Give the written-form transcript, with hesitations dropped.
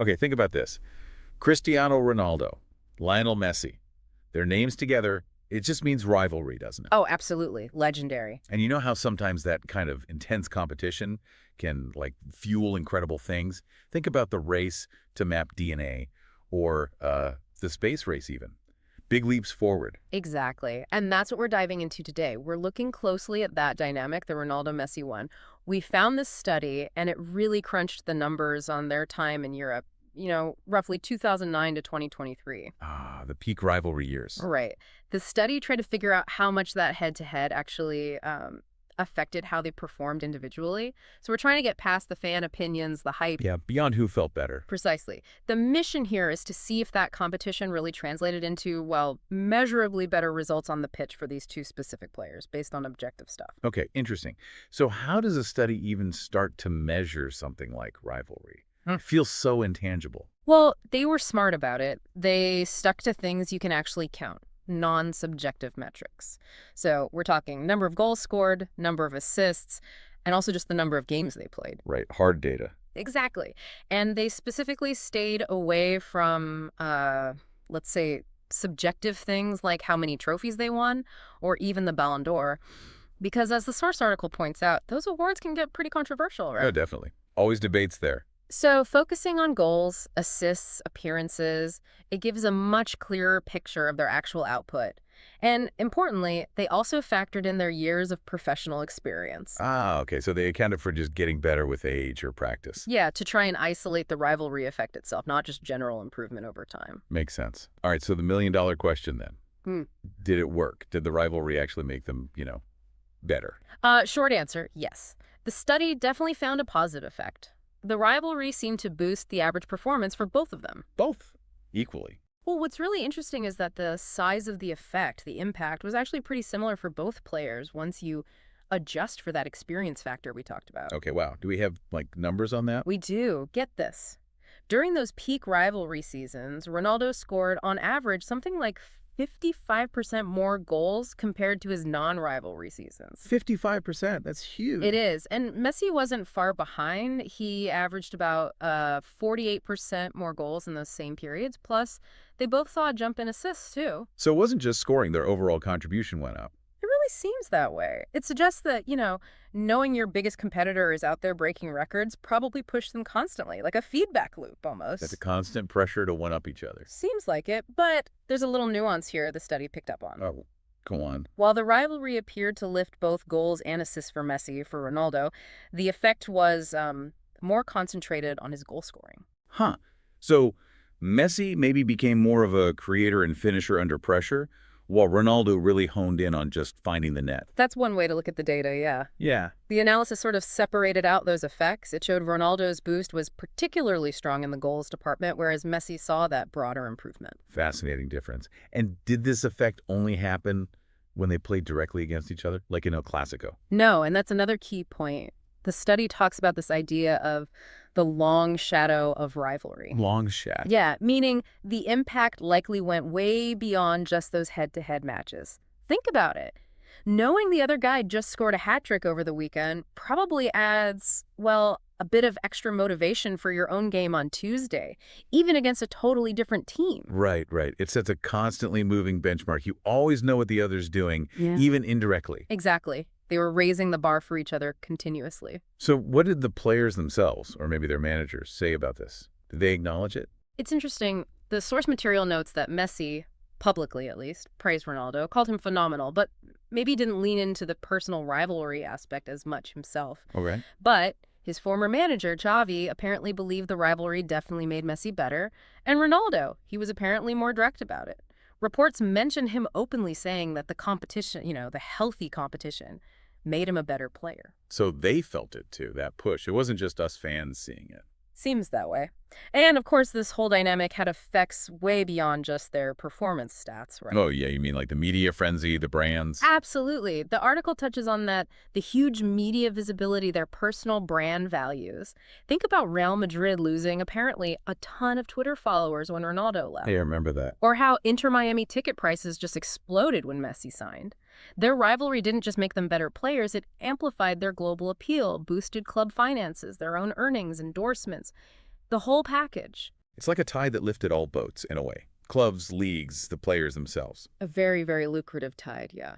Okay, think about this. Cristiano Ronaldo, Lionel Messi, their names together, it just means rivalry, doesn't it? Oh, absolutely. Legendary. And you know how sometimes that kind of intense competition can, like, fuel incredible things? Think about the race to map DNA or the space race even. Big leaps forward. Exactly. And that's what we're diving into today. We're looking closely at that dynamic, the Ronaldo-Messi one. We found this study, and it really crunched the numbers on their time in Europe, roughly 2009 to 2023. Ah, the peak rivalry years. Right. The study tried to figure out how much that head-to-head actually affected how they performed individually. So we're trying to get past the fan opinions, the hype. Yeah, beyond who felt better. Precisely. The mission here is to see if that competition really translated into, well, measurably better results on the pitch for these two specific players based on objective stuff. Okay, interesting. So how does a study even start to measure something like rivalry? It feels so intangible. Well, they were smart about it. They stuck to things you can actually count, non-subjective metrics. So we're talking number of goals scored, number of assists, and also just the number of games they played. Right, hard data. Exactly. And they specifically stayed away from, let's say, subjective things like how many trophies they won or even the Ballon d'Or. Because as the source article points out, those awards can get pretty controversial, right? Oh, definitely. Always debates there. So focusing on goals, assists, appearances, it gives a much clearer picture of their actual output. And importantly, they also factored in their years of professional experience. Ah, okay, so they accounted for just getting better with age or practice. Yeah, to try and isolate the rivalry effect itself, not just general improvement over time. Makes sense. All right, so the million-dollar question then. Did it work? Did the rivalry actually make them, better? Short answer, yes. The study definitely found a positive effect. The rivalry seemed to boost the average performance for both of them. Both. Equally. Well, what's really interesting is that the size of the effect, the impact, was actually pretty similar for both players once you adjust for that experience factor we talked about. Okay, wow. Do we have, numbers on that? We do. Get this. During those peak rivalry seasons, Ronaldo scored, on average, something like 55% more goals compared to his non-rivalry seasons. 55%. That's huge. It is. And Messi wasn't far behind. He averaged about 48% more goals in those same periods. Plus, they both saw a jump in assists, too. So it wasn't just scoring. Their overall contribution went up. It really seems that way. It suggests that, knowing your biggest competitor is out there breaking records probably pushed them constantly, like a feedback loop almost. That's a constant pressure to one-up each other. Seems like it, but there's a little nuance here the study picked up on. Oh, go on. While the rivalry appeared to lift both goals and assists for Messi, for Ronaldo, the effect was more concentrated on his goal scoring. Huh. So Messi maybe became more of a creator and finisher under pressure, while Ronaldo really honed in on just finding the net. That's one way to look at the data, yeah. Yeah. The analysis sort of separated out those effects. It showed Ronaldo's boost was particularly strong in the goals department, whereas Messi saw that broader improvement. Fascinating difference. And did this effect only happen when they played directly against each other, like in El Clasico? No, and that's another key point. The study talks about this idea of the long shadow of rivalry. Long shot. Yeah, meaning the impact likely went way beyond just those head-to-head matches. Think about it. Knowing the other guy just scored a hat trick over the weekend probably adds, well, a bit of extra motivation for your own game on Tuesday, even against a totally different team. Right, right. It sets a constantly moving benchmark. You always know what the other's doing, even indirectly. Exactly. They were raising the bar for each other continuously. So what did the players themselves, or maybe their managers, say about this? Did they acknowledge it? It's interesting. The source material notes that Messi, publicly at least, praised Ronaldo, called him phenomenal, but maybe didn't lean into the personal rivalry aspect as much himself. Okay. But his former manager, Xavi, apparently believed the rivalry definitely made Messi better. And Ronaldo, he was apparently more direct about it. Reports mention him openly saying that the competition, the healthy competition, made him a better player. So they felt it too, that push. It wasn't just us fans seeing it. Seems that way. And of course, this whole dynamic had effects way beyond just their performance stats, right? Oh, yeah, you mean like the media frenzy, the brands? Absolutely. The article touches on that, the huge media visibility, their personal brand values. Think about Real Madrid losing apparently a ton of Twitter followers when Ronaldo left. Hey, I remember that. Or how Inter Miami ticket prices just exploded when Messi signed. Their rivalry didn't just make them better players, it amplified their global appeal, boosted club finances, their own earnings, endorsements. The whole package. It's like a tide that lifted all boats, in a way. Clubs, leagues, the players themselves. A very, very lucrative tide, yeah.